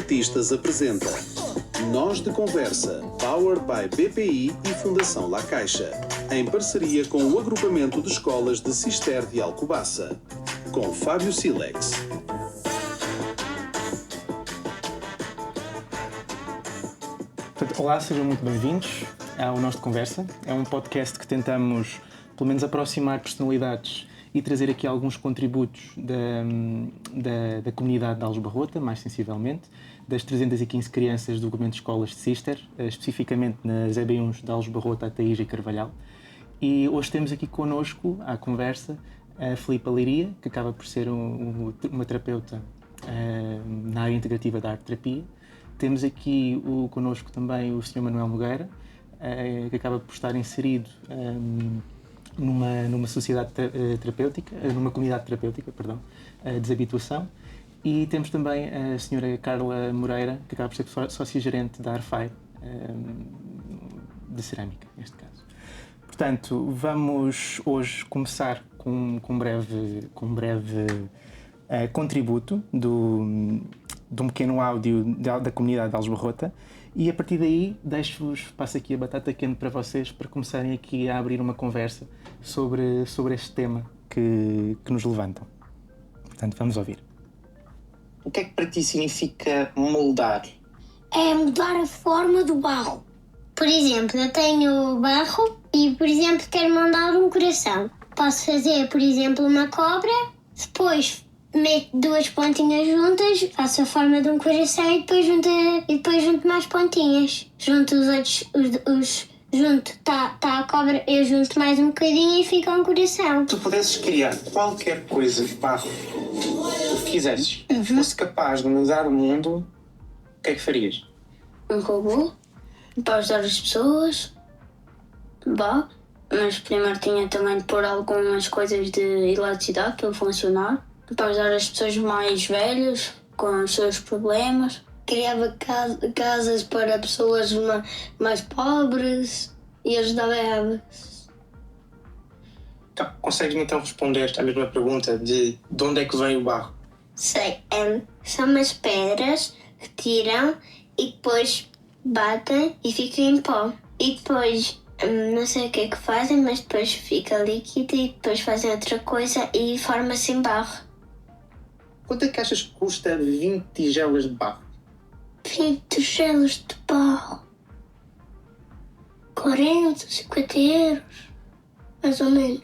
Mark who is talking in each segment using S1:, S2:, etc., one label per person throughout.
S1: Artistas apresenta Nós de Conversa, Powered by BPI e Fundação La Caixa, em parceria com o agrupamento de escolas de Cister de Alcobaça, com Fábio Silex.
S2: Olá, sejam muito bem-vindos ao Nós de Conversa. É um podcast que tentamos, pelo menos, aproximar personalidades e trazer aqui alguns contributos da comunidade de Alves Barrota, mais sensivelmente, das 315 crianças do agrupamento de escolas de Cister, especificamente nas EB1s de Alves Barrota, Ataíja e Carvalhal. E hoje temos aqui connosco, à conversa, a Filipa Leiria, que acaba por ser uma terapeuta na área integrativa da arte-terapia. Temos aqui connosco também o Sr. Manuel Nogueira, que acaba por estar inserido numa sociedade terapêutica, numa comunidade terapêutica, desabituação. E temos também a Sra. Carla Moreira, que acaba por ser sócia-gerente da Arfai, de cerâmica, neste caso. Portanto, vamos hoje começar com um breve contributo de um pequeno áudio da comunidade de Alves Barrota, e a partir daí passo aqui a batata quente para vocês, para começarem aqui a abrir uma conversa sobre este tema que nos levantam. Portanto, vamos ouvir.
S3: O que é que para ti significa moldar?
S4: É mudar a forma do barro. Por exemplo, eu tenho barro e, por exemplo, quero moldar um coração. Posso fazer, por exemplo, uma cobra, depois meto duas pontinhas juntas, faço a forma de um coração e depois junto mais pontinhas. Junto os outros, tá a cobra, eu junto mais um bocadinho e fica um coração.
S3: Se tu pudesses criar qualquer coisa de barro que quisesses, fosse capaz de mudar o mundo, o que é que farias?
S4: Um robô para ajudar as pessoas. Bom, mas primeiro tinha também de pôr algumas coisas de eletricidade para funcionar, para ajudar as pessoas mais velhas com os seus problemas. Criava casas para pessoas mais pobres e ajudava elas.
S3: Então, consegues-me então responder à mesma pergunta de onde é que vem o barro?
S4: Sei, são umas pedras que tiram e depois batem e fica em pó. E depois, não sei o que é que fazem, mas depois fica líquido e depois fazem outra coisa e forma-se em barro.
S3: Quanto é que achas que custa 20 tigelas de barro?
S4: 20 tigelas de barro. 40, 50 euros. Mais ou menos.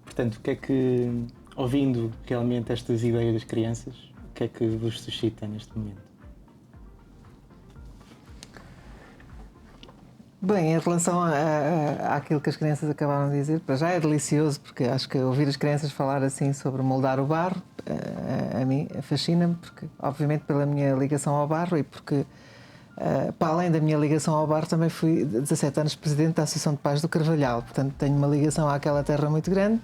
S2: Portanto, o que é que, ouvindo realmente estas ideias das crianças, o que é que vos suscita neste momento?
S5: Bem, em relação àquilo que as crianças acabaram de dizer, para já é delicioso, porque acho que ouvir as crianças falar assim sobre moldar o barro, a mim fascina-me, porque obviamente pela minha ligação ao barro e porque, para além da minha ligação ao barro, também fui 17 anos presidente da Associação de Pais do Carvalhal, portanto tenho uma ligação àquela terra muito grande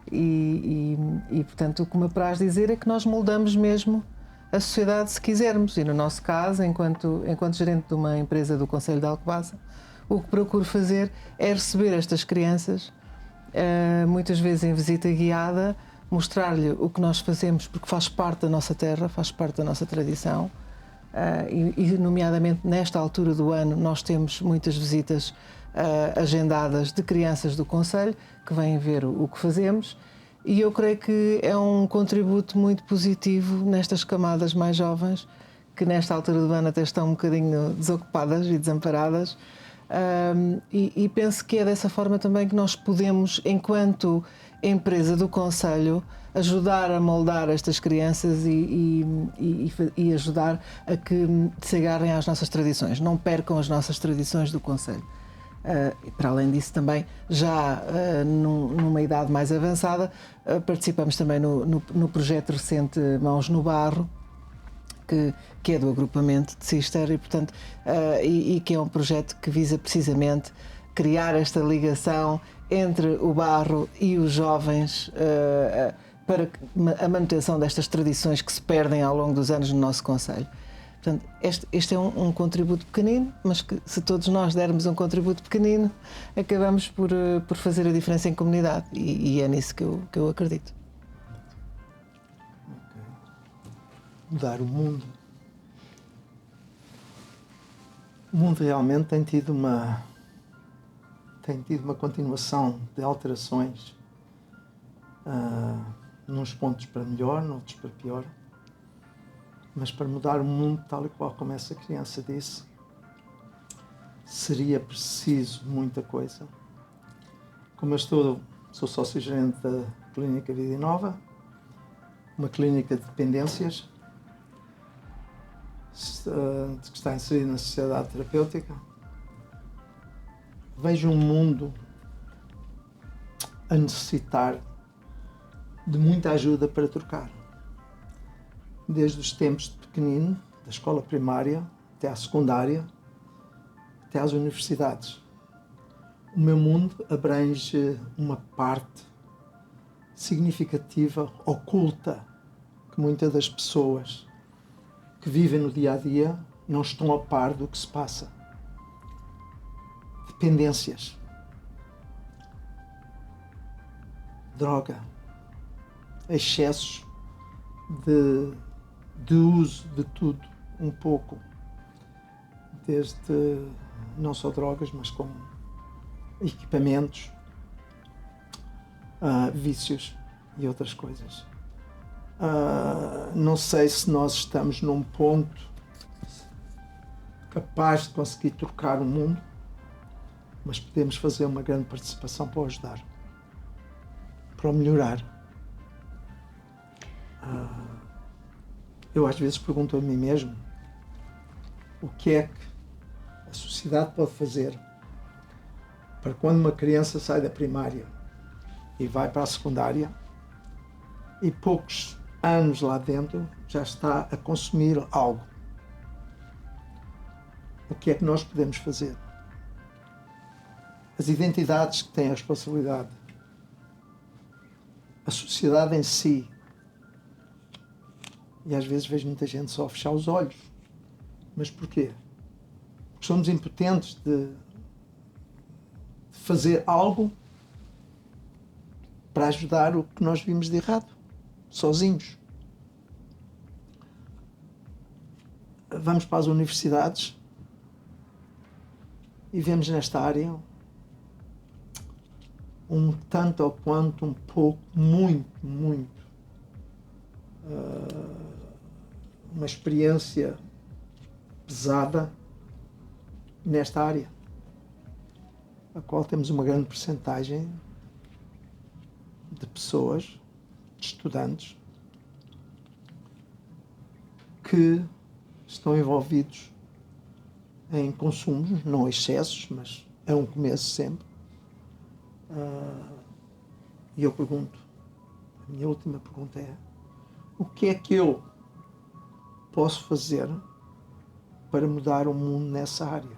S5: e portanto o que me apraz dizer é que nós moldamos mesmo a sociedade se quisermos, e no nosso caso, enquanto gerente de uma empresa do Concelho de Alcobaça, o que procuro fazer é receber estas crianças, muitas vezes em visita guiada, mostrar-lhe o que nós fazemos, porque faz parte da nossa terra, faz parte da nossa tradição, e nomeadamente nesta altura do ano nós temos muitas visitas agendadas de crianças do Concelho que vêm ver o que fazemos, e eu creio que é um contributo muito positivo nestas camadas mais jovens, que nesta altura do ano até estão um bocadinho desocupadas e desamparadas. E penso que é dessa forma também que nós podemos, enquanto empresa do Concelho, ajudar a moldar estas crianças e ajudar a que se agarrem às nossas tradições, não percam as nossas tradições do Concelho. E para além disso também, já numa idade mais avançada, participamos também no projeto recente Mãos no Barro, que é do agrupamento de Cister e, portanto, e que é um projeto que visa precisamente criar esta ligação entre o barro e os jovens para a manutenção destas tradições que se perdem ao longo dos anos no nosso concelho. Portanto, este é um contributo pequenino, mas que se todos nós dermos um contributo pequenino, acabamos por fazer a diferença em comunidade, e é nisso que eu acredito.
S6: mudar o mundo. O mundo realmente tem tido uma continuação de alterações, nos pontos para melhor, noutros para pior. Mas para mudar o mundo, tal e qual como essa criança disse, seria preciso muita coisa. Como eu sou sócio-gerente da Clínica Vida Nova, uma clínica de dependências, que está inserida na sociedade terapêutica, vejo um mundo a necessitar de muita ajuda para trocar. Desde os tempos de pequenino, da escola primária, até à secundária, até às universidades. O meu mundo abrange uma parte significativa, oculta, que muitas das pessoas que vivem no dia a dia não estão a par do que se passa. Dependências, droga, excessos de uso de tudo, um pouco, desde não só drogas, mas como equipamentos, vícios e outras coisas. Não sei se nós estamos num ponto capaz de conseguir trocar o mundo, mas podemos fazer uma grande participação para o ajudar, para o melhorar. Eu às vezes pergunto a mim mesmo o que é que a sociedade pode fazer para quando uma criança sai da primária e vai para a secundária e poucos anos lá dentro já está a consumir algo. O que é que nós podemos fazer? As identidades que têm a responsabilidade, a sociedade em si, e às vezes vejo muita gente só fechar os olhos. Mas porquê? Porque somos impotentes de fazer algo para ajudar o que nós vimos de errado, sozinhos. Vamos para as universidades e vemos nesta área um tanto ou quanto, um pouco, muito, uma experiência pesada nesta área, a qual temos uma grande percentagem de pessoas, de estudantes, que estão envolvidos em consumos, não excessos, mas é um começo sempre. E eu pergunto, a minha última pergunta é: o que é que eu posso fazer para mudar o mundo nessa área?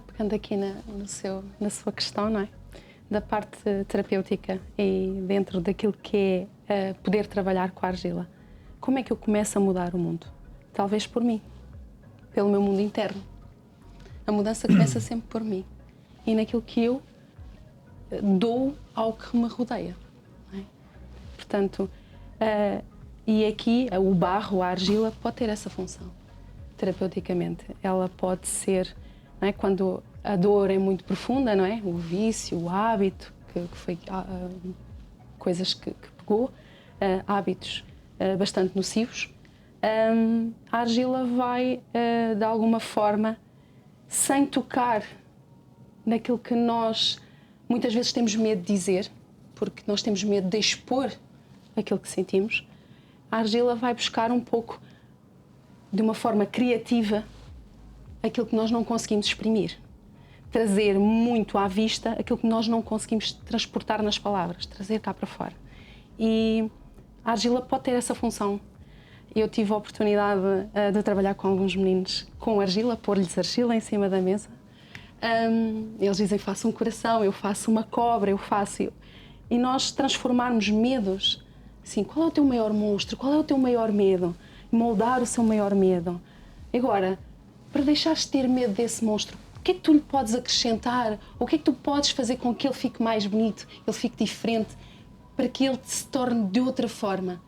S7: Pegando aqui na sua questão, não é? Da parte terapêutica e dentro daquilo que é poder trabalhar com a argila, como é que eu começo a mudar o mundo? Talvez por mim, pelo meu mundo interno. A mudança começa sempre por mim e naquilo que eu dou ao que me rodeia. Não é? Portanto, e aqui o barro, a argila, pode ter essa função, terapeuticamente. Ela pode ser, não é? Quando a dor é muito profunda, não é? O vício, o hábito, que foi coisas que pegou, hábitos bastante nocivos, a argila vai, de alguma forma, sem tocar naquilo que nós muitas vezes temos medo de dizer, porque nós temos medo de expor aquilo que sentimos, a argila vai buscar um pouco, de uma forma criativa, aquilo que nós não conseguimos exprimir. Trazer muito à vista aquilo que nós não conseguimos transportar nas palavras, trazer cá para fora. E a argila pode ter essa função. Eu tive a oportunidade de trabalhar com alguns meninos com argila, pôr-lhes argila em cima da mesa. Eles dizem: faço um coração, eu faço uma cobra, eu faço... E nós transformarmos medos, assim, qual é o teu maior monstro, qual é o teu maior medo? Moldar o seu maior medo. Agora, para deixares de ter medo desse monstro, o que é que tu lhe podes acrescentar? O que é que tu podes fazer com que ele fique mais bonito, ele fique diferente? para que ele se torne de outra forma.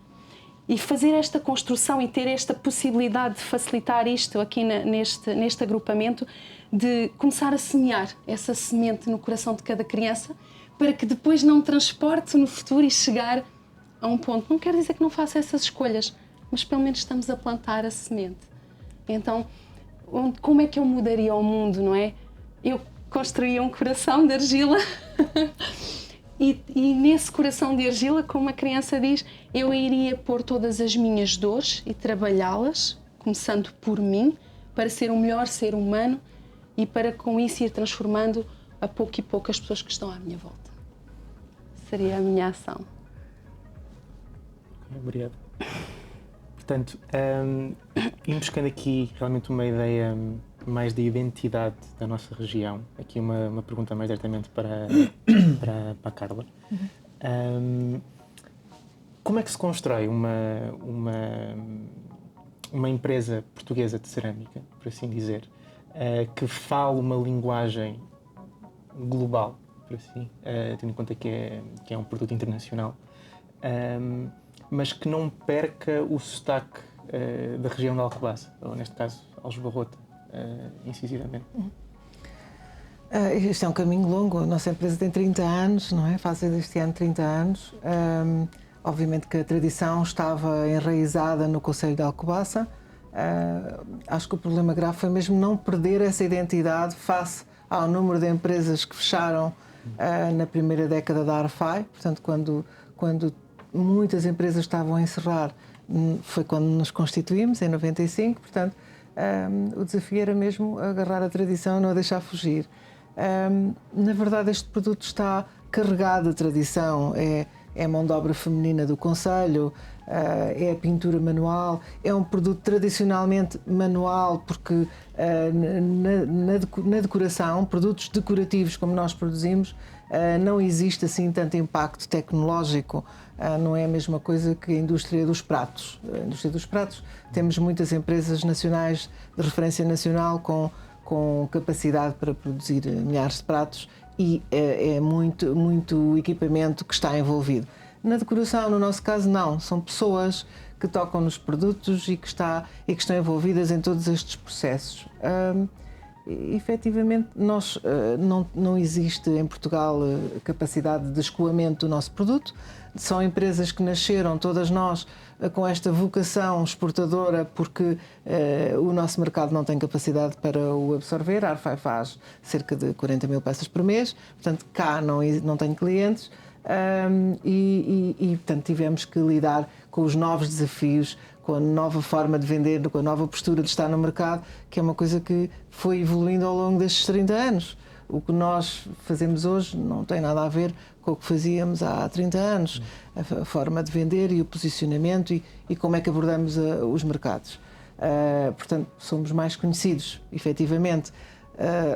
S7: E fazer esta construção e ter esta possibilidade de facilitar isto aqui neste agrupamento, de começar a semear essa semente no coração de cada criança, para que depois não transporte no futuro e chegar a um ponto. Não quer dizer que não faça essas escolhas, mas pelo menos estamos a plantar a semente. Então, como é que eu mudaria o mundo, não é? Eu construía um coração de argila e nesse coração de argila, como a criança diz, eu iria pôr todas as minhas dores e trabalhá-las, começando por mim, para ser um melhor ser humano e para com isso ir transformando a pouco e pouco as pessoas que estão à minha volta. Seria a minha ação.
S2: Obrigado. Portanto, ir buscando aqui realmente uma ideia mais de identidade da nossa região. Aqui uma pergunta mais diretamente para a Carla. Como é que se constrói uma empresa portuguesa de cerâmica, por assim dizer, que fala uma linguagem global, por assim, tendo em conta que é um produto internacional, mas que não perca o sotaque da região de Alcobaça, ou neste caso, Aljubarrota, incisivamente?
S5: Isto é um caminho longo. A nossa empresa tem 30 anos, não é? Faz este ano 30 anos. Obviamente que a tradição estava enraizada no Concelho de Alcobaça. Acho que o problema grave foi mesmo não perder essa identidade face ao número de empresas que fecharam na primeira década da Arfai. Portanto, quando muitas empresas estavam a encerrar, foi quando nos constituímos, em 95. Portanto, o desafio era mesmo agarrar a tradição e não a deixar fugir. Na verdade, este produto está carregado de tradição. É a mão de obra feminina do concelho, é a pintura manual, é um produto tradicionalmente manual, porque na decoração, produtos decorativos como nós produzimos, não existe assim tanto impacto tecnológico. Não é a mesma coisa que a indústria dos pratos. A indústria dos pratos, temos muitas empresas nacionais de referência nacional com capacidade para produzir milhares de pratos e é muito equipamento que está envolvido. Na decoração, no nosso caso, não. São pessoas que tocam nos produtos e que estão envolvidas em todos estes processos. Efetivamente, não existe em Portugal capacidade de escoamento do nosso produto. São empresas que nasceram, todas nós, com esta vocação exportadora, porque o nosso mercado não tem capacidade para o absorver. A Arfai faz cerca de 40 mil peças por mês, portanto, cá não tem clientes. Portanto, tivemos que lidar com os novos desafios, com a nova forma de vender, com a nova postura de estar no mercado, que é uma coisa que foi evoluindo ao longo destes 30 anos. O que nós fazemos hoje não tem nada a ver com o que fazíamos há 30 anos. A forma de vender e o posicionamento e como é que abordamos os mercados. Portanto, somos mais conhecidos, efetivamente,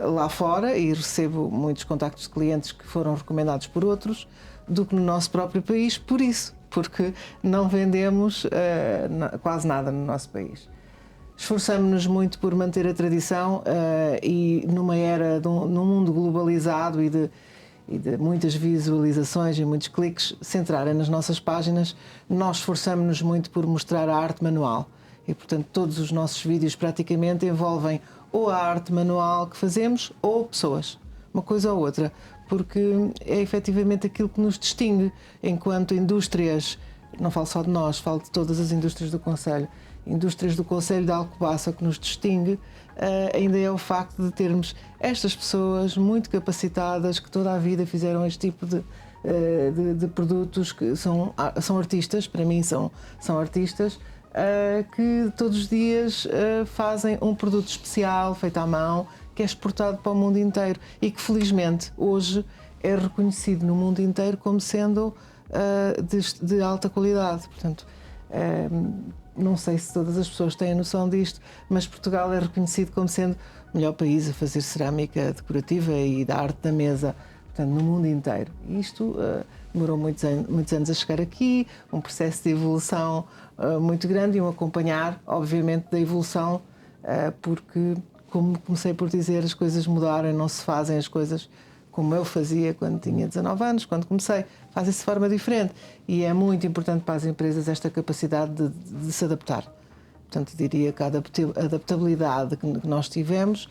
S5: lá fora, e recebo muitos contactos de clientes que foram recomendados por outros, do que no nosso próprio país, porque não vendemos quase nada no nosso país. Esforçamos-nos muito por manter a tradição e numa era, num mundo globalizado e de muitas visualizações e muitos cliques, centrarem nas nossas páginas, nós esforçamos-nos muito por mostrar a arte manual. E, portanto, todos os nossos vídeos praticamente envolvem ou a arte manual que fazemos ou pessoas, uma coisa ou outra, porque é efetivamente aquilo que nos distingue enquanto indústrias. Não falo só de nós, falo de todas as indústrias do concelho. Indústrias do Concelho de Alcobaça, que nos distingue ainda é o facto de termos estas pessoas muito capacitadas que toda a vida fizeram este tipo de produtos, que são artistas, para mim são artistas, que todos os dias fazem um produto especial, feito à mão, que é exportado para o mundo inteiro e que felizmente hoje é reconhecido no mundo inteiro como sendo de alta qualidade. Portanto, não sei se todas as pessoas têm a noção disto, mas Portugal é reconhecido como sendo o melhor país a fazer cerâmica decorativa e da arte da mesa, portanto, no mundo inteiro. E isto demorou muitos anos a chegar aqui, um processo de evolução muito grande e um acompanhar, obviamente, da evolução, porque, como comecei por dizer, as coisas mudarem, não se fazem as coisas como eu fazia quando tinha 19 anos, quando comecei. Fazem-se de forma diferente. E é muito importante para as empresas esta capacidade de se adaptar. Portanto, diria que a adaptabilidade que nós tivemos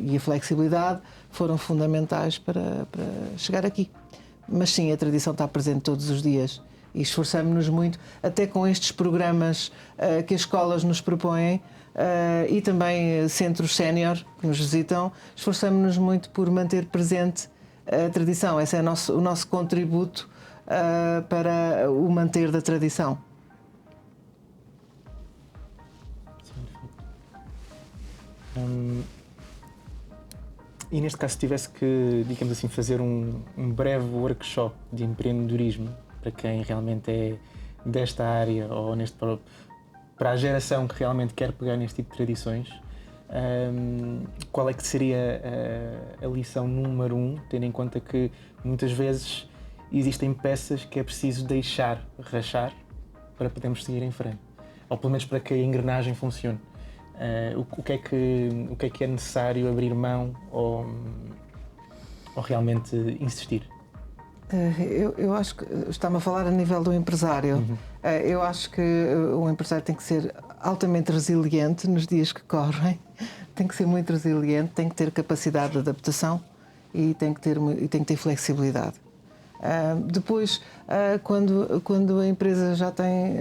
S5: e a flexibilidade foram fundamentais para chegar aqui. Mas sim, a tradição está presente todos os dias e esforçamos-nos muito, até com estes programas que as escolas nos propõem e também centros sénior que nos visitam, esforçamos-nos muito por manter presente a tradição. Esse é o nosso contributo para o manter da tradição.
S2: E neste caso, se tivesse que, digamos assim, fazer um breve workshop de empreendedorismo para quem realmente é desta área ou para a geração que realmente quer pegar neste tipo de tradições, qual é que seria a lição número 1, tendo em conta que muitas vezes existem peças que é preciso deixar rachar para podermos seguir em frente, ou pelo menos para que a engrenagem funcione? O que é que é necessário abrir mão ou realmente insistir?
S5: Eu acho que está-me a falar a nível do empresário. Eu acho que o empresário tem que ser altamente resiliente nos dias que correm, tem que ser muito resiliente, tem que ter capacidade de adaptação e tem que ter flexibilidade. Depois, quando a empresa já tem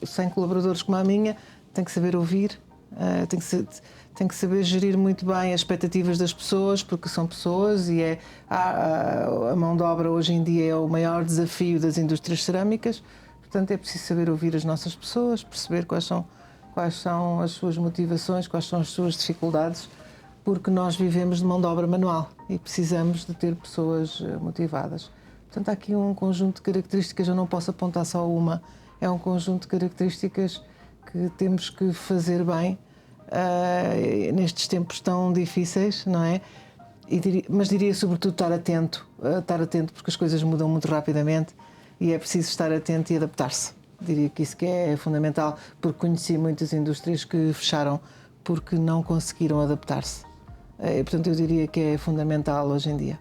S5: 100 colaboradores como a minha, tem que saber ouvir. Tem que saber gerir muito bem as expectativas das pessoas, porque são pessoas e a mão de obra hoje em dia é o maior desafio das indústrias cerâmicas. Portanto, é preciso saber ouvir as nossas pessoas, perceber quais são as suas motivações, quais são as suas dificuldades, porque nós vivemos de mão de obra manual e precisamos de ter pessoas motivadas. Portanto, há aqui um conjunto de características, eu não posso apontar só uma, é um conjunto de características que temos que fazer bem nestes tempos tão difíceis, não é? Mas diria sobretudo estar atento, porque as coisas mudam muito rapidamente e é preciso estar atento e adaptar-se. Diria que isso que é fundamental, porque conheci muitas indústrias que fecharam porque não conseguiram adaptar-se. Portanto, eu diria que é fundamental hoje em dia.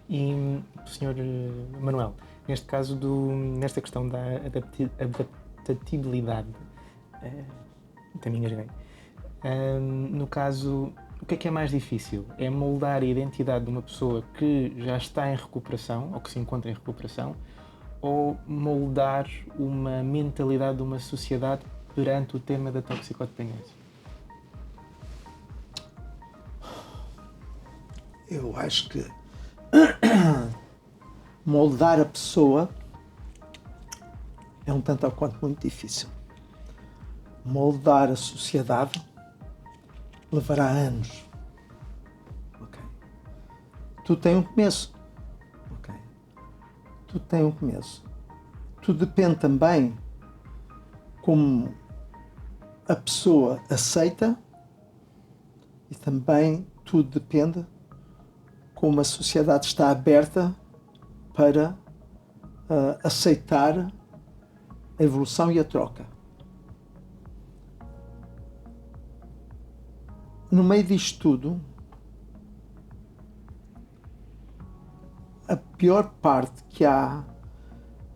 S2: E, Sr. Manuel, neste caso, nesta questão da adaptabilidade, também engasguei. No caso, o que é mais difícil? É moldar a identidade de uma pessoa que já está em recuperação, ou que se encontra em recuperação, ou moldar uma mentalidade de uma sociedade perante o tema da toxicodependência?
S6: Eu acho que moldar a pessoa é um tanto ou quanto muito difícil. Moldar a sociedade levará anos. Okay. Tudo tem um começo. Okay. Tudo tem um começo. Tudo depende também como a pessoa aceita e também tudo depende como a sociedade está aberta para aceitar a evolução e a troca. No meio disto tudo, a pior parte que há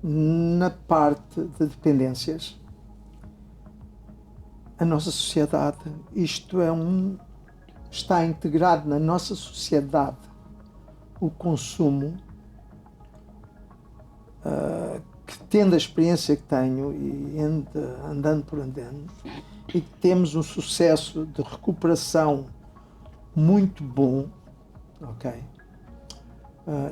S6: na parte de dependências, a nossa sociedade, está integrado na nossa sociedade o consumo, que tendo a experiência que tenho e andando por andando, e que temos um sucesso de recuperação muito bom, ok?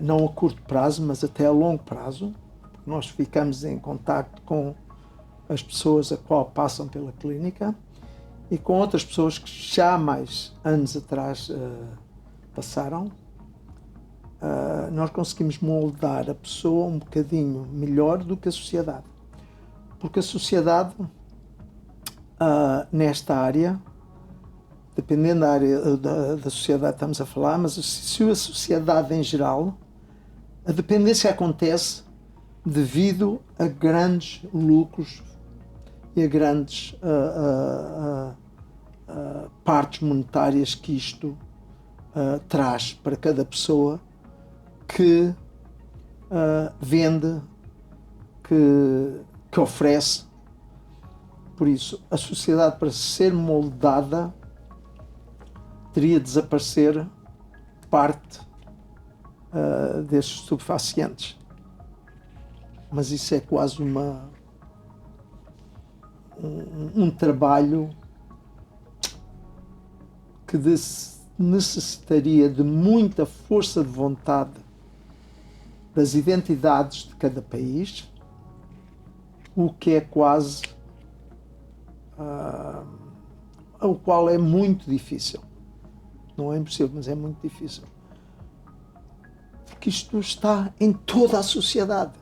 S6: Não a curto prazo, mas até a longo prazo, porque nós ficamos em contacto com as pessoas a qual passam pela clínica e com outras pessoas que já há mais anos atrás passaram. Nós conseguimos moldar a pessoa um bocadinho melhor do que a sociedade. Porque a sociedade, nesta área, dependendo da área da sociedade que estamos a falar, mas se a sociedade em geral, a dependência acontece devido a grandes lucros e a grandes partes monetárias que isto traz para cada pessoa que vende, que oferece. Por isso, a sociedade, para ser moldada, teria de desaparecer parte destes estupefacientes. Mas isso é quase um trabalho que necessitaria de muita força de vontade das identidades de cada país, o que é quase o qual é muito difícil. Não é impossível, mas é muito difícil. Porque isto está em toda a sociedade.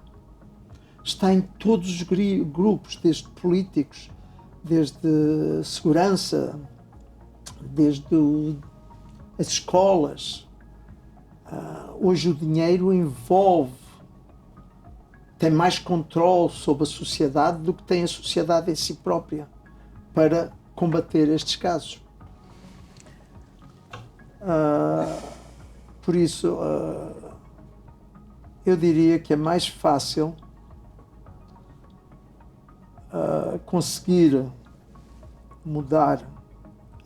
S6: Está em todos os grupos, desde políticos, desde segurança, desde as escolas. Hoje o dinheiro tem mais controle sobre a sociedade do que tem a sociedade em si própria para combater estes casos. Por isso, eu diria que é mais fácil conseguir mudar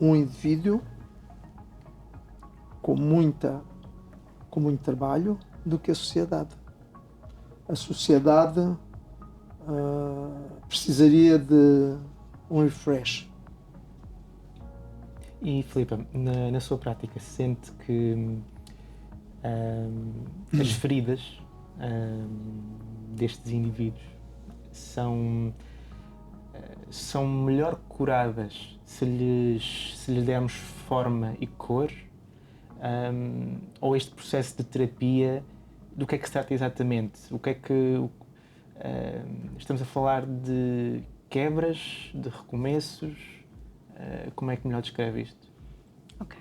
S6: um indivíduo com muito trabalho do que a sociedade. A sociedade precisaria de um refresh.
S2: E Filipa, na sua prática, sente que as feridas destes indivíduos são melhor curadas se lhes dermos forma e cor, ou este processo de terapia, do que é que se trata exatamente? O que é que estamos a falar de quebras, de recomeços? Como é que melhor descreve isto?
S7: Ok.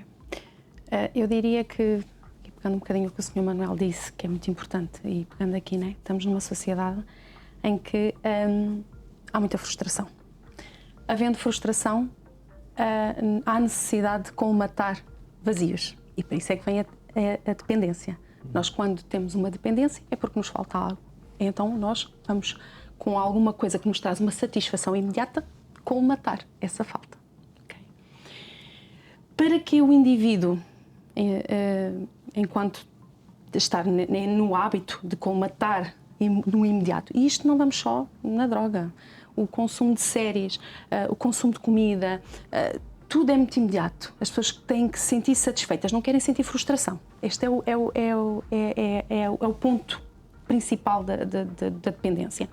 S7: Eu diria que, pegando um bocadinho o que o Sr. Manuel disse, que é muito importante, e pegando aqui, né, estamos numa sociedade em que há muita frustração. Havendo frustração, há necessidade de colmatar vazios. E por isso é que vem a dependência. Nós, quando temos uma dependência, é porque nos falta algo. Então, nós vamos, com alguma coisa que nos traz uma satisfação imediata, colmatar essa falta. Okay? Para que o indivíduo, enquanto estar no hábito de colmatar no imediato, e isto não vamos só na droga, o consumo de séries, o consumo de comida, tudo é muito imediato. As pessoas têm que se sentir satisfeitas, não querem sentir frustração. Este é o ponto principal da dependência.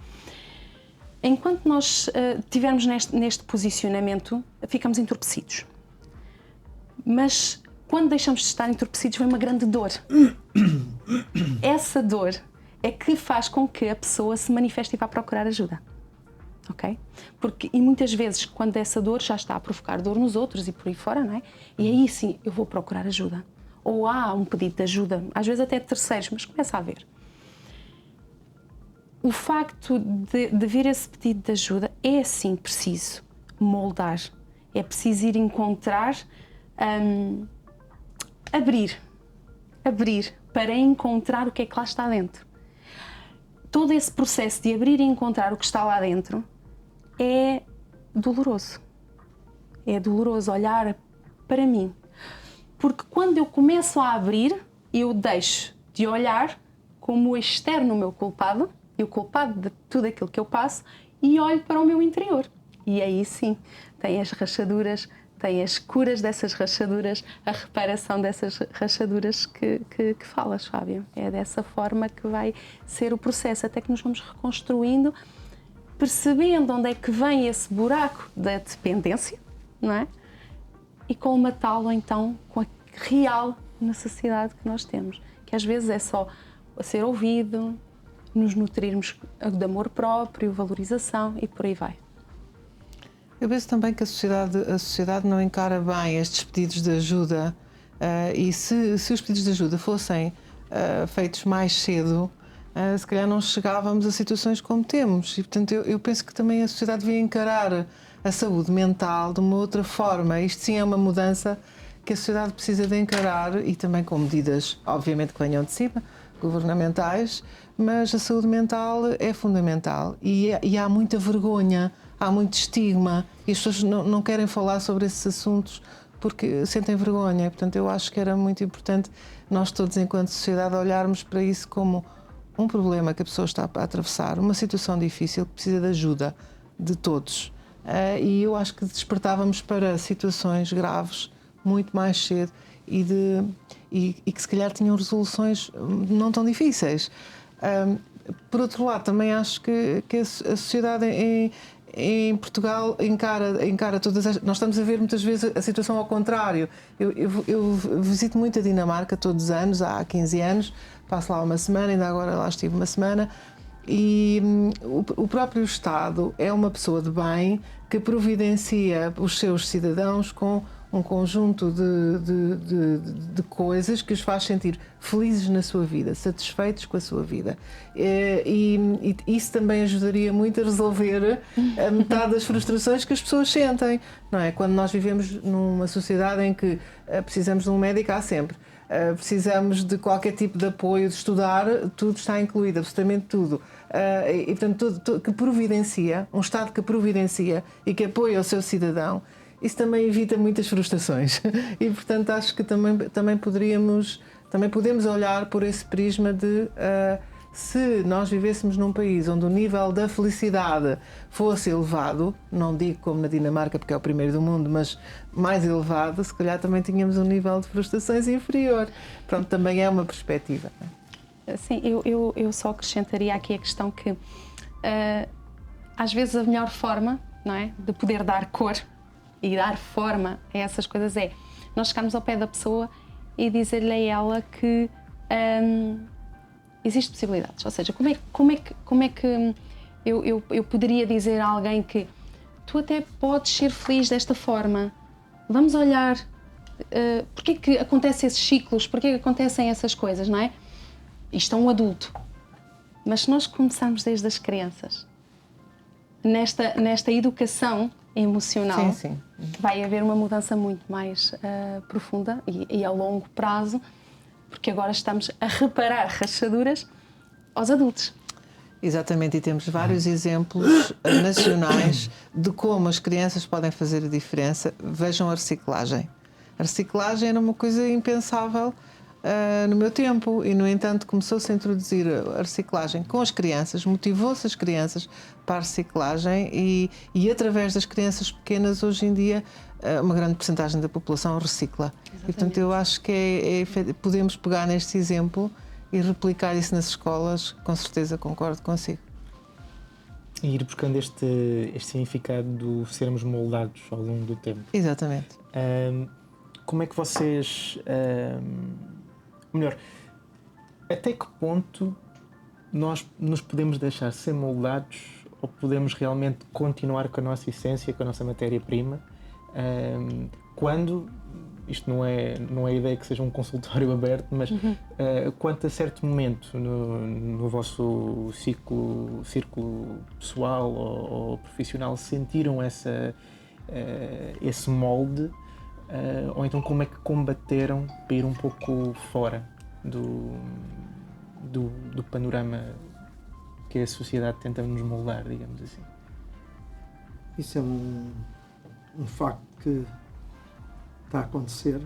S7: Enquanto nós estivermos neste posicionamento, ficamos entorpecidos. Mas quando deixamos de estar entorpecidos, vem uma grande dor. Essa dor é que faz com que a pessoa se manifeste e vá procurar ajuda. Okay? E muitas vezes, quando essa dor já está a provocar dor nos outros e por aí fora, não é? E aí sim, eu vou procurar ajuda. Ou há um pedido de ajuda, às vezes até de terceiros, mas começa a haver. O facto de vir esse pedido de ajuda é sim preciso moldar. É preciso ir encontrar, abrir para encontrar o que é que lá está dentro. Todo esse processo de abrir e encontrar o que está lá dentro é doloroso. É doloroso olhar para mim. Porque quando eu começo a abrir, eu deixo de olhar como o externo meu culpado, e o culpado de tudo aquilo que eu passo, e olho para o meu interior. E aí sim, tem as rachaduras, tem as curas dessas rachaduras, a reparação dessas rachaduras que falas, Fábio. É dessa forma que vai ser o processo, até que nos vamos reconstruindo, percebendo onde é que vem esse buraco da dependência, não é? E colmatá-lo então com a real necessidade que nós temos, que às vezes é só ser ouvido, nos nutrirmos de amor próprio, valorização e por aí vai.
S5: Eu penso também que a sociedade não encara bem estes pedidos de ajuda, e se os pedidos de ajuda fossem feitos mais cedo, se calhar não chegávamos a situações como temos. E, portanto, eu penso que também a sociedade devia encarar a saúde mental de uma outra forma. Isto sim é uma mudança que a sociedade precisa de encarar, e também com medidas, obviamente, que venham de cima, governamentais, mas a saúde mental é fundamental e há muita vergonha, há muito estigma e as pessoas não querem falar sobre esses assuntos porque sentem vergonha. Portanto, eu acho que era muito importante nós todos, enquanto sociedade, olharmos para isso como um problema que a pessoa está a atravessar, uma situação difícil que precisa de ajuda de todos. E eu acho que despertávamos para situações graves muito mais cedo e que se calhar tinham resoluções não tão difíceis. Por outro lado, também acho que a sociedade em Portugal encara todas as... Nós estamos a ver muitas vezes a situação ao contrário. Eu visito muito a Dinamarca todos os anos, há 15 anos, passo lá uma semana, ainda agora lá estive uma semana, e o próprio Estado é uma pessoa de bem que providencia os seus cidadãos com um conjunto de coisas que os faz sentir felizes na sua vida, satisfeitos com a sua vida. E isso também ajudaria muito a resolver a metade das frustrações que as pessoas sentem, não é? Quando nós vivemos numa sociedade em que precisamos de um médico, há sempre. Precisamos de qualquer tipo de apoio, de estudar, tudo está incluído, absolutamente tudo. E, portanto, que providencia, um Estado que providencia e que apoia o seu cidadão, isso também evita muitas frustrações. E, portanto, acho que também podemos olhar por esse prisma de se nós vivêssemos num país onde o nível da felicidade fosse elevado, não digo como na Dinamarca, porque é o primeiro do mundo, mas mais elevado, se calhar também tínhamos um nível de frustrações inferior. Pronto, também é uma perspectiva.
S7: Sim, eu só acrescentaria aqui a questão que às vezes a melhor forma, não é, de poder dar cor e dar forma a essas coisas é nós chegarmos ao pé da pessoa e dizer-lhe a ela que existem possibilidades. Ou seja, como é que eu poderia dizer a alguém que tu até podes ser feliz desta forma, vamos olhar porque é que acontecem esses ciclos, porque é que acontecem essas coisas, não é? Isto é um adulto. Mas se nós começarmos desde as crianças, nesta educação emocional,
S5: sim.
S7: vai haver uma mudança muito mais profunda e a longo prazo, porque agora estamos a reparar rachaduras aos adultos.
S5: Exatamente, e temos vários exemplos nacionais de como as crianças podem fazer a diferença. Vejam a reciclagem. A reciclagem era uma coisa impensável no meu tempo e, no entanto, começou-se a introduzir a reciclagem com as crianças, motivou-se as crianças para a reciclagem e através das crianças pequenas, hoje em dia, uma grande porcentagem da população recicla.
S7: Exatamente.
S5: E, portanto, eu acho que podemos pegar neste exemplo e replicar isso nas escolas, com certeza concordo consigo.
S2: E ir buscando este significado do sermos moldados ao longo do tempo.
S5: Exatamente.
S2: Como é que vocês... melhor, até que ponto nós nos podemos deixar ser moldados ou podemos realmente continuar com a nossa essência, com a nossa matéria-prima, quando, isto não é a ideia que seja um consultório aberto, mas quanto a certo momento no vosso círculo pessoal ou profissional sentiram esse molde, ou então como é que combateram para ir um pouco fora do panorama que a sociedade tenta nos moldar, digamos assim?
S6: Isso é um facto que está a acontecer,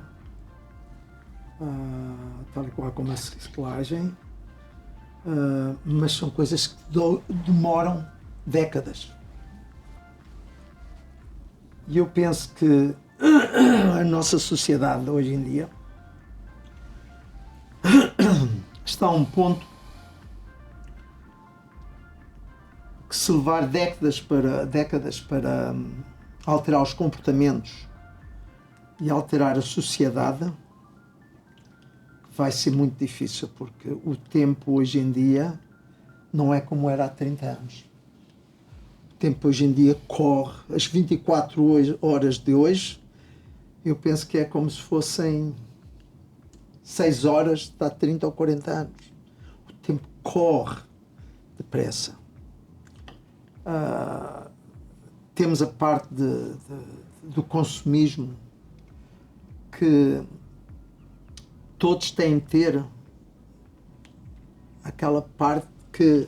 S6: tal e qual como a reciclagem, mas são coisas que demoram décadas. E eu penso que a nossa sociedade hoje em dia está a um ponto que, se levar décadas para alterar os comportamentos e alterar a sociedade, vai ser muito difícil, porque o tempo hoje em dia não é como era há 30 anos. O tempo hoje em dia corre. As 24 horas de hoje, eu penso que é como se fossem 6 horas de há 30 ou 40 anos. O tempo corre depressa. Temos a parte do consumismo que todos têm de ter aquela parte que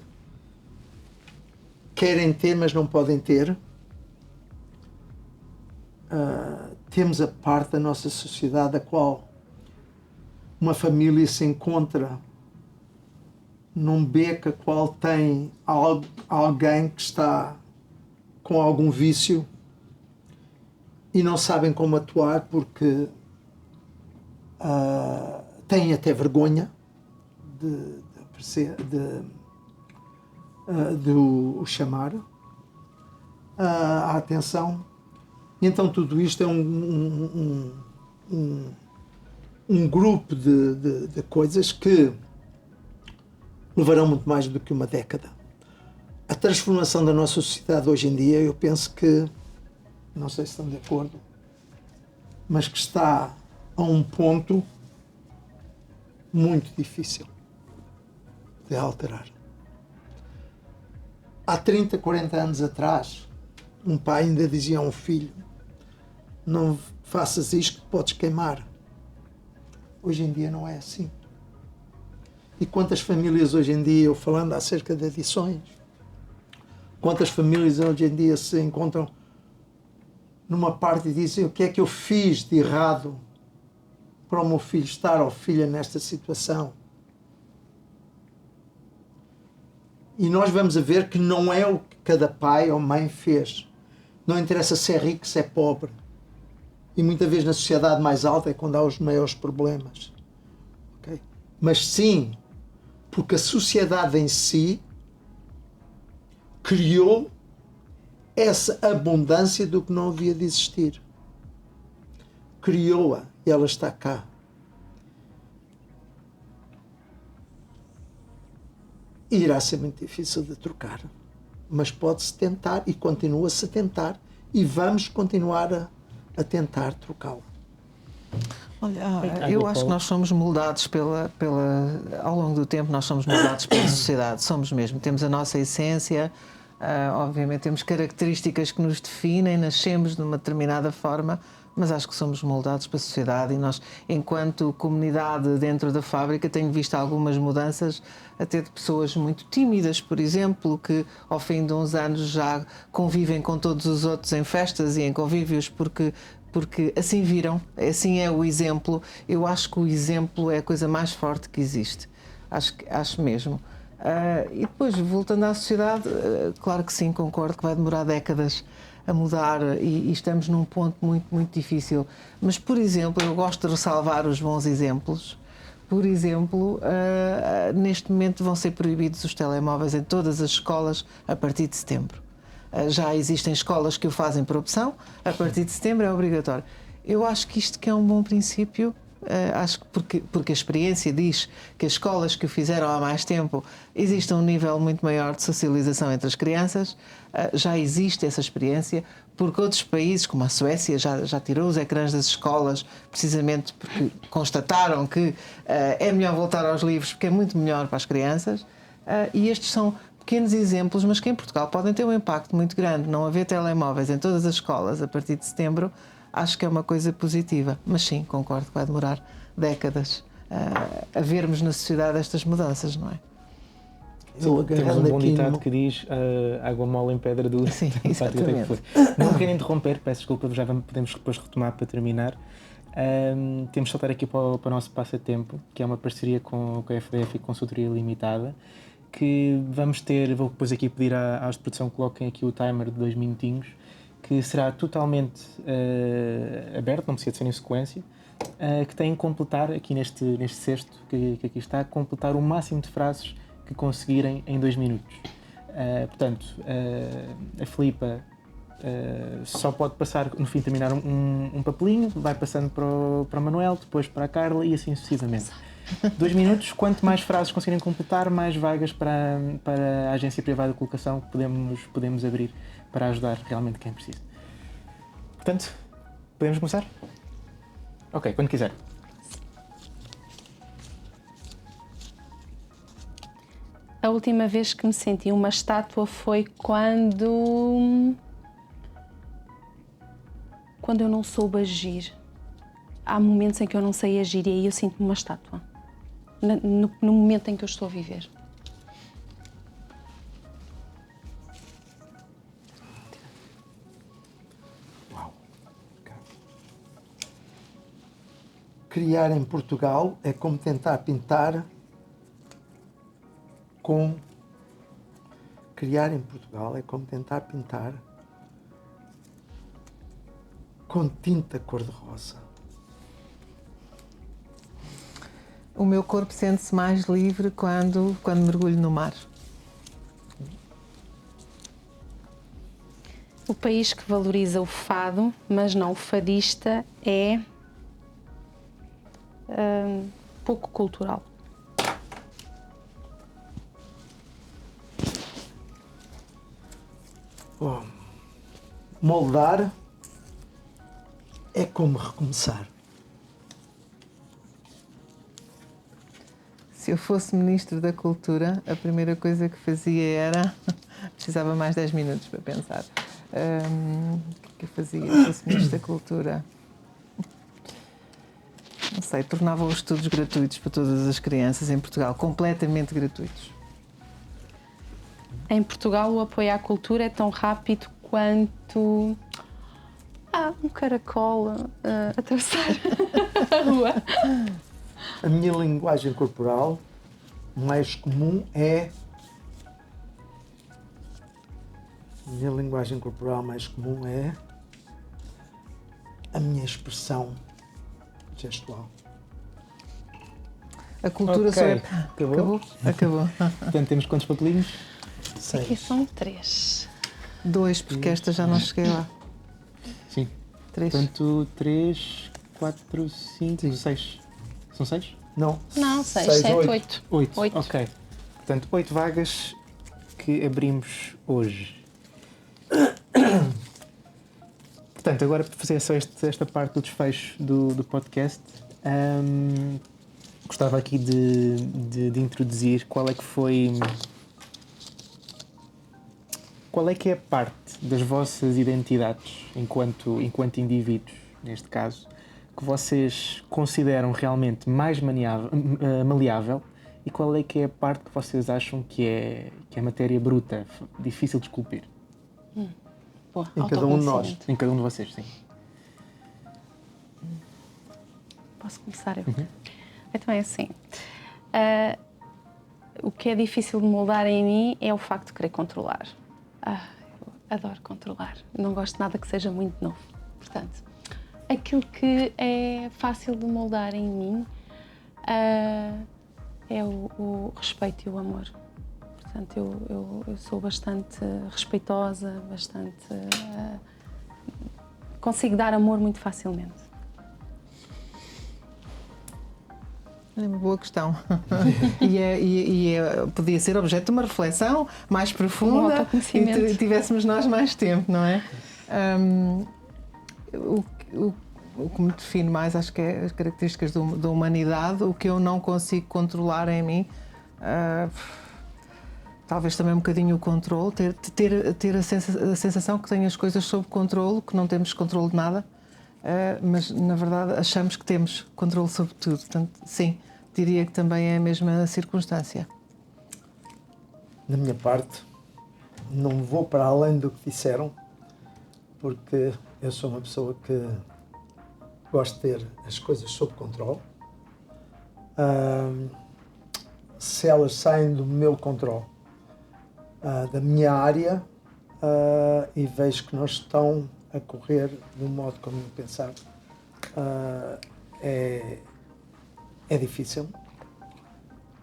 S6: querem ter, mas não podem ter. Temos a parte da nossa sociedade a qual uma família se encontra num beco a qual tem alguém que está com algum vício e não sabem como atuar porque têm até vergonha de o chamar a atenção. E então tudo isto é um grupo de coisas que levarão muito mais do que uma década. A transformação da nossa sociedade hoje em dia, eu penso que, não sei se estão de acordo, mas que está a um ponto muito difícil de alterar. Há 30, 40 anos atrás, um pai ainda dizia a um filho: não faças isto que podes queimar. Hoje em dia não é assim. E quantas famílias hoje em dia, eu falando acerca de adições, quantas famílias hoje em dia se encontram numa parte e dizem: o que é que eu fiz de errado para o meu filho estar ou filha nesta situação? E nós vamos a ver que não é o que cada pai ou mãe fez. Não interessa se é rico, se é pobre. E muitas vezes na sociedade mais alta é quando há os maiores problemas. Okay? Mas sim, porque a sociedade em si criou essa abundância do que não havia de existir. Criou-a e ela está cá. E irá ser muito difícil de trocar. Mas pode-se tentar e continua-se a tentar e vamos continuar a tentar trocá-la.
S5: Olha, eu acho que nós somos moldados ao longo do tempo, nós somos moldados pela sociedade, somos mesmo, temos a nossa essência, obviamente temos características que nos definem, nascemos de uma determinada forma, mas acho que somos moldados pela sociedade e nós, enquanto comunidade dentro da fábrica, tenho visto algumas mudanças até de pessoas muito tímidas, por exemplo, que ao fim de uns anos já convivem com todos os outros em festas e em convívios porque assim viram, assim é o exemplo. Eu acho que o exemplo é a coisa mais forte que existe, acho mesmo. E depois, voltando à sociedade, claro que sim, concordo que vai demorar décadas a mudar e estamos num ponto muito, muito difícil. Mas, por exemplo, eu gosto de ressalvar os bons exemplos. Por exemplo, neste momento vão ser proibidos os telemóveis em todas as escolas a partir de setembro. Já existem escolas que o fazem por opção, a partir de setembro é obrigatório. Eu acho que isto que é um bom princípio, acho que porque a experiência diz que as escolas que o fizeram há mais tempo existe um nível muito maior de socialização entre as crianças, já existe essa experiência, porque outros países, como a Suécia, já tirou os ecrãs das escolas, precisamente porque constataram que é melhor voltar aos livros, porque é muito melhor para as crianças, e estes são pequenos exemplos, mas que em Portugal podem ter um impacto muito grande. Não haver telemóveis em todas as escolas a partir de setembro, acho que é uma coisa positiva. Mas sim, concordo que vai demorar décadas a vermos na sociedade estas mudanças, não é?
S2: Temos um bom ditado que diz água mole em pedra dura.
S5: Sim, exatamente.
S2: Não quero interromper, peço desculpa, já podemos depois retomar para terminar. Temos de saltar aqui para o nosso passatempo, que é uma parceria com a FDF e Consultoria Limitada, que vamos ter, vou depois aqui pedir às de produção que coloquem aqui o timer de 2 minutinhos, que será totalmente aberto, não precisa de ser em sequência, que tem que completar aqui neste cesto que aqui está, completar o máximo de frases que conseguirem em 2 minutos. Portanto, a Filipa só pode passar, no fim, terminar um papelinho, vai passando para o Manuel, depois para a Carla e assim sucessivamente. 2 minutos, quanto mais frases conseguirem completar, mais vagas para a agência privada de colocação que podemos abrir para ajudar realmente quem precisa. Portanto, podemos começar? Ok, quando quiser.
S7: A última vez que me senti uma estátua foi quando eu não soube agir. há momentos em que eu não sei agir e aí eu sinto-me uma estátua. No momento em que eu estou a viver.
S6: Uau. Criar em Portugal é como tentar pintar com... Criar em Portugal é como tentar pintar com tinta cor-de-rosa.
S5: O meu corpo sente-se mais livre quando mergulho no mar.
S7: O país que valoriza o fado, mas não o fadista, é pouco cultural.
S6: Bom, moldar é como recomeçar.
S5: Se eu fosse Ministro da Cultura, a primeira coisa que fazia era... Precisava mais 10 minutos para pensar. O que eu fazia se eu fosse Ministro da Cultura? Não sei, tornava os estudos gratuitos para todas as crianças em Portugal, completamente gratuitos.
S7: Em Portugal, o apoio à cultura é tão rápido quanto um caracol a atravessar a rua.
S6: A minha linguagem corporal mais comum é... A minha linguagem corporal mais comum é a minha expressão gestual.
S5: A cultura só é...
S2: Acabou?
S5: Acabou.
S2: Portanto, temos quantos papelinhos?
S7: Aqui são 3.
S5: 2, porque esta já não cheguei lá.
S2: Sim.
S5: 3.
S2: Portanto, 3, 4, 5, 6. São 6?
S6: Não.
S7: Não, 6,
S6: 6,
S7: 7,
S6: 8.
S7: 8.
S2: 8. Ok. Portanto, 8 vagas que abrimos hoje. Portanto, agora para fazer só esta parte do desfecho do podcast, gostava aqui de introduzir qual é que é a parte das vossas identidades enquanto indivíduos, neste caso, que vocês consideram realmente mais maleável e qual é que é a parte que vocês acham que é matéria bruta, difícil de esculpir?
S7: Boa,
S6: Em cada um de nós.
S7: autoconhecimento.
S2: Em cada um de vocês, sim.
S7: Posso começar eu?
S2: Uhum.
S7: Então é assim. O que é difícil de moldar em mim é o facto de querer controlar. Eu adoro controlar. Não gosto de nada que seja muito novo. Portanto, aquilo que é fácil de moldar em mim é o respeito e o amor. Portanto, eu sou bastante respeitosa, consigo dar amor muito facilmente.
S5: É uma boa questão. Podia ser objeto de uma reflexão mais profunda
S7: autoconhecimento.
S5: e tivéssemos nós mais tempo, não é? O que me define mais, acho que é as características da humanidade, o que eu não consigo controlar em mim. Talvez também um bocadinho o controle, ter a sensação que tenho as coisas sob controle, que não temos controle de nada, mas na verdade achamos que temos controle sobre tudo. Portanto, sim, diria que também é a mesma circunstância.
S6: Da minha parte, não vou para além do que disseram, porque eu sou uma pessoa que gosto de ter as coisas sob controle. Se elas saem do meu controle, da minha área, e vejo que não estão a correr do modo como eu pensava, é difícil.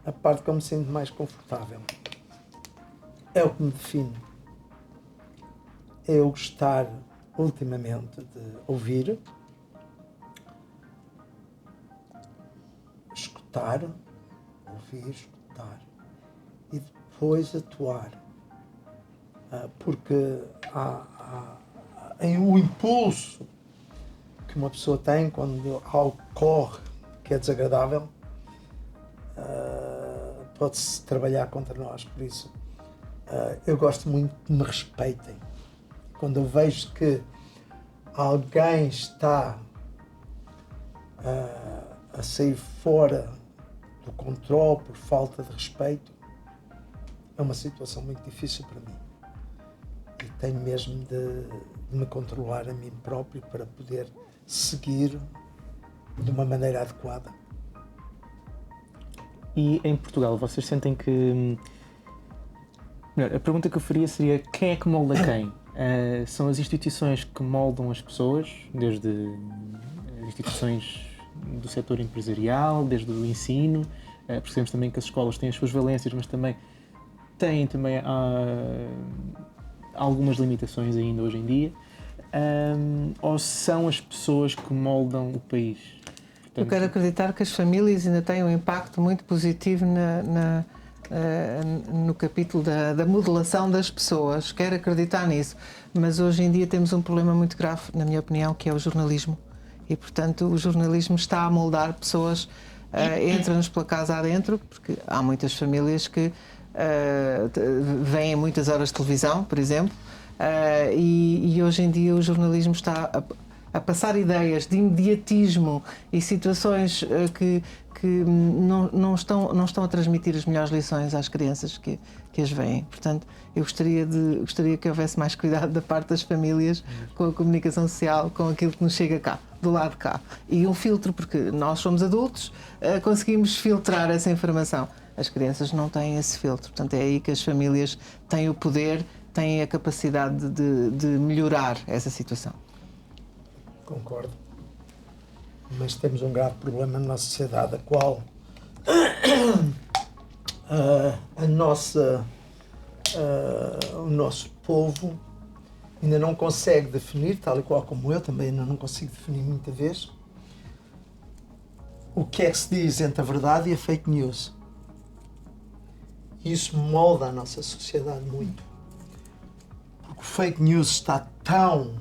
S6: A parte que eu me sinto mais confortável é o que me define. É eu gostar ultimamente de ouvir, escutar e depois atuar. Porque o impulso que uma pessoa tem quando algo corre que é desagradável, pode-se trabalhar contra nós. Por isso, eu gosto muito que me respeitem. Quando eu vejo que alguém está a sair fora do controle por falta de respeito, é uma situação muito difícil para mim. E tenho mesmo de me controlar a mim próprio para poder seguir de uma maneira adequada.
S2: E em Portugal, vocês sentem que... Melhor, a pergunta que eu faria seria: quem é que molda quem? São as instituições que moldam as pessoas, desde as instituições do setor empresarial, desde o ensino, percebemos também que as escolas têm as suas valências, mas também têm algumas limitações ainda hoje em dia, ou são as pessoas que moldam o país? Portanto,
S5: eu quero acreditar que as famílias ainda têm um impacto muito positivo no capítulo da modelação das pessoas, quero acreditar nisso, mas hoje em dia temos um problema muito grave, na minha opinião, que é o jornalismo, e portanto o jornalismo está a moldar pessoas, entra-nos pela casa adentro, porque há muitas famílias que veem muitas horas de televisão, por exemplo, e hoje em dia o jornalismo está a passar ideias de imediatismo e situações que não estão a transmitir as melhores lições às crianças que as veem. Portanto, eu gostaria que houvesse mais cuidado da parte das famílias com a comunicação social, com aquilo que nos chega cá, do lado de cá. E um filtro, porque nós somos adultos, conseguimos filtrar essa informação. As crianças não têm esse filtro. Portanto, é aí que as famílias têm o poder, têm a capacidade de melhorar essa situação.
S6: Concordo. Mas temos um grave problema na nossa sociedade, a qual o nosso povo ainda não consegue definir, tal e qual como eu também ainda não consigo definir muita vez, o que é que se diz entre a verdade e a fake news. Isso molda a nossa sociedade muito. Porque o fake news está tão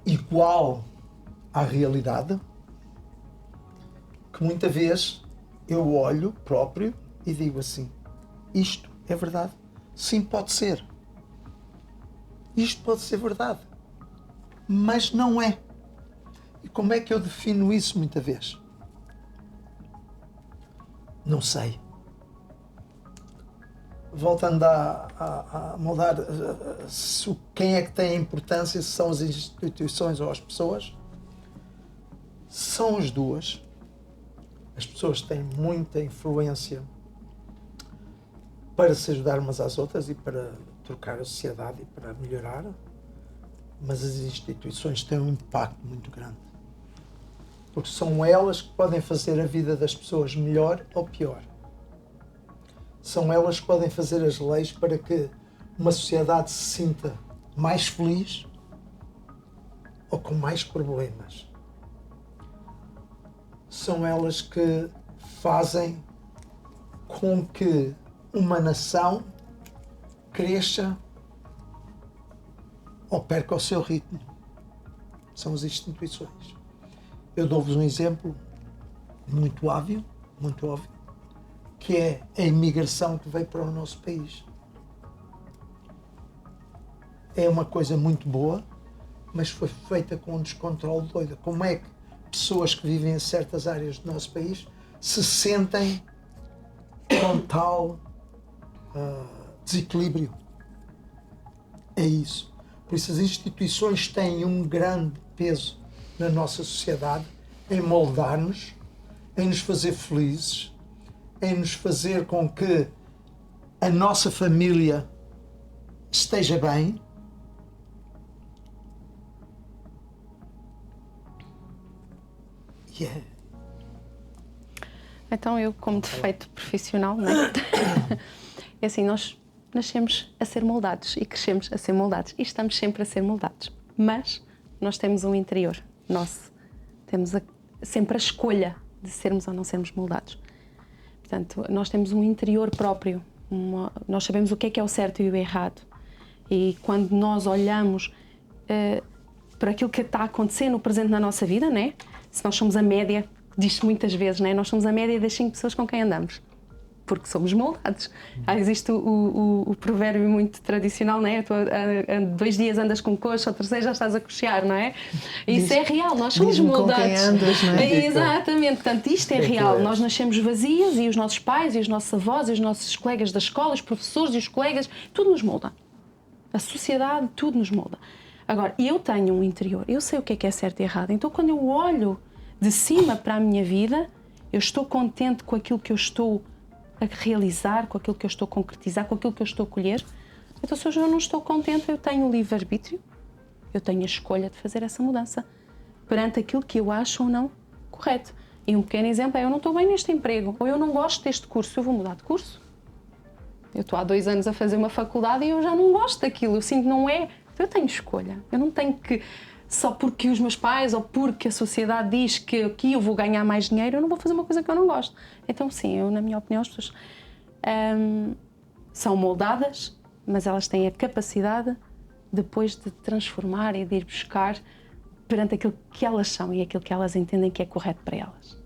S6: igual à realidade que muitas vezes eu olho próprio e digo assim: isto é verdade? Sim, pode ser. Isto pode ser verdade. Mas não é. E como é que eu defino isso muitas vezes? Não sei. Voltando a mudar, quem é que tem a importância, se são as instituições ou as pessoas? São as duas. As pessoas têm muita influência para se ajudar umas às outras e para trocar a sociedade e para melhorar, mas as instituições têm um impacto muito grande. Porque são elas que podem fazer a vida das pessoas melhor ou pior. São elas que podem fazer as leis para que uma sociedade se sinta mais feliz ou com mais problemas. São elas que fazem com que uma nação cresça ou perca o seu ritmo. São as instituições. Eu dou-vos um exemplo muito óbvio, que é a imigração que veio para o nosso país. É uma coisa muito boa, mas foi feita com um descontrole doido. Como é que pessoas que vivem em certas áreas do nosso país se sentem com tal desequilíbrio? É isso. Por isso as instituições têm um grande peso na nossa sociedade em moldar-nos, em nos fazer felizes, em nos fazer com que a nossa família esteja bem. Yeah.
S7: Então eu, como defeito profissional, não é? É assim, nós nascemos a ser moldados e crescemos a ser moldados e estamos sempre a ser moldados. Mas nós temos um interior nosso, temos sempre a escolha de sermos ou não sermos moldados. Portanto, nós temos um interior próprio, nós sabemos o que é o certo e o errado. E quando nós olhamos para aquilo que está a acontecer no presente na nossa vida, não é? Se nós somos a média, diz-se muitas vezes, não é? Nós somos a média das 5 pessoas com quem andamos. porque somos moldados. Existe o provérbio muito tradicional, não é? Tu, há 2 dias andas com coxa, ao terceiro já estás a coxear, não é? Isso é real, nós somos moldados.
S5: Com quem andas, não é?
S7: Exatamente, portanto, isto é real. Nós nascemos vazios e os nossos pais, e os nossos avós, e os nossos colegas da escola, os professores e os colegas, tudo nos molda. A sociedade, tudo nos molda. Agora, eu tenho um interior, eu sei o que é certo e errado, então quando eu olho de cima para a minha vida, eu estou contente com aquilo que eu estou a realizar, com aquilo que eu estou a concretizar, com aquilo que eu estou a colher. Então, se eu não estou contente, eu tenho o livre-arbítrio, eu tenho a escolha de fazer essa mudança perante aquilo que eu acho ou não correto. E um pequeno exemplo é: eu não estou bem neste emprego, ou eu não gosto deste curso, eu vou mudar de curso. Eu estou há 2 anos a fazer uma faculdade e eu já não gosto daquilo, eu sinto que não é. Então, eu tenho escolha, eu não tenho que, só porque os meus pais ou porque a sociedade diz que aqui eu vou ganhar mais dinheiro, eu não vou fazer uma coisa que eu não gosto. Então sim, eu, na minha opinião, as pessoas são moldadas, mas elas têm a capacidade depois de transformar e de ir buscar perante aquilo que elas são e aquilo que elas entendem que é correto para elas.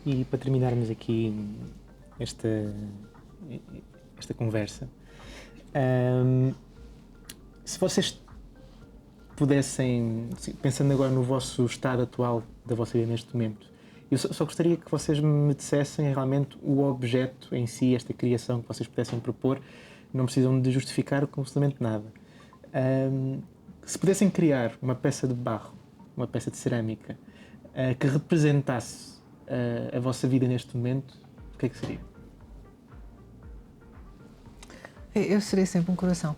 S2: E para terminarmos aqui esta conversa, se vocês pudessem, pensando agora no vosso estado atual da vossa vida neste momento, eu só gostaria que vocês me dissessem realmente o objeto em si, esta criação que vocês pudessem propor. Não precisam de justificar absolutamente nada. Se pudessem criar uma peça de barro, uma peça de cerâmica, que representasse a vossa vida neste momento, o que é que seria?
S5: Eu seria sempre um coração.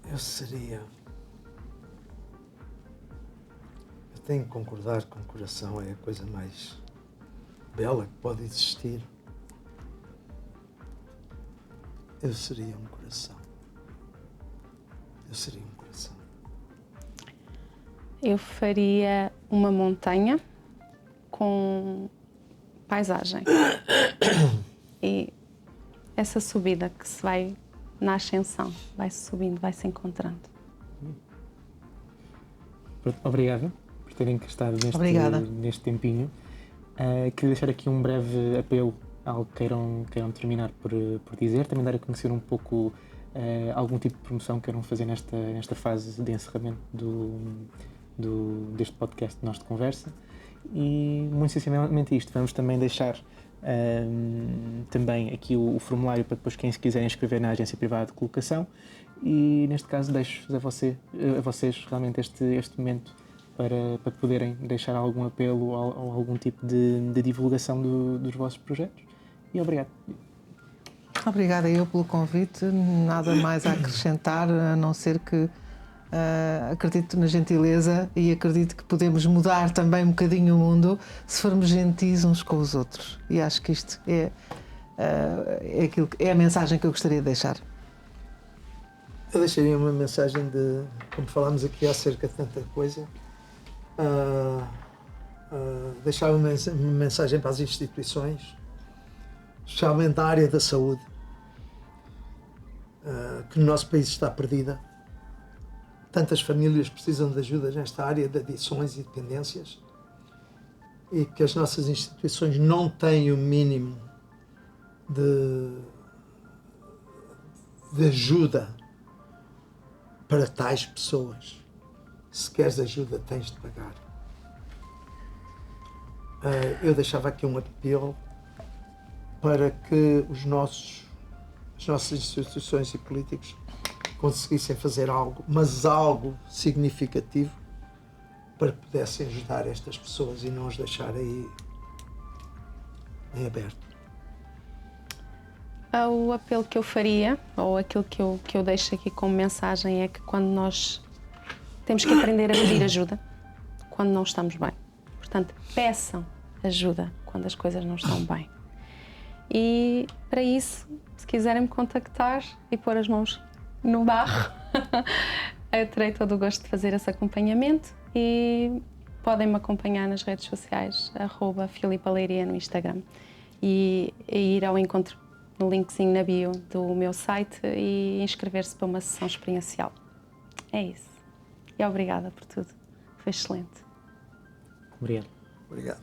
S6: Eu seria... Eu tenho que concordar com o coração, é a coisa mais bela que pode existir. Eu seria um coração. Eu seria um coração.
S7: Eu faria uma montanha com paisagem. E essa subida que se vai na ascensão, vai-se subindo, vai-se encontrando.
S2: Obrigado por terem que estar neste tempinho. Queria deixar aqui um breve apelo a algo que queiram terminar por dizer, também dar a conhecer um pouco algum tipo de promoção que queiram fazer nesta fase de encerramento deste podcast de Nós de Conversa. E muito sinceramente isto, vamos também deixar também aqui o formulário para depois quem se quiser inscrever na agência privada de colocação, e neste caso deixo-vos a vocês realmente este momento para poderem deixar algum apelo ou algum tipo de divulgação dos vossos projetos. E obrigado.
S5: Obrigada eu pelo convite, nada mais a acrescentar, a não ser que acredito na gentileza e acredito que podemos mudar também um bocadinho o mundo se formos gentis uns com os outros. E acho que isto é a mensagem que eu gostaria de deixar.
S6: Eu deixaria uma mensagem de, como falámos aqui acerca de tanta coisa, deixar uma mensagem para as instituições, especialmente a área da saúde, que no nosso país está perdida. Tantas famílias precisam de ajuda nesta área de adições e dependências, e que as nossas instituições não têm o mínimo de ajuda para tais pessoas. Se queres ajuda, tens de pagar. Eu deixava aqui um apelo para que as nossas instituições e políticos conseguissem fazer algo, mas algo significativo, para que pudessem ajudar estas pessoas e não os deixar aí em aberto.
S7: O apelo que eu faria, ou aquilo que eu deixo aqui como mensagem, é que quando nós temos que aprender a pedir ajuda quando não estamos bem. Portanto, peçam ajuda quando as coisas não estão bem. E para isso, se quiserem me contactar e pôr as mãos no barro, eu terei todo o gosto de fazer esse acompanhamento, e podem me acompanhar nas redes sociais, @FilipaLeiria no Instagram, e ir ao encontro no linkzinho na bio do meu site e inscrever-se para uma sessão experiencial. É isso. E obrigada por tudo. Foi excelente.
S2: Obrigado.
S6: Obrigado.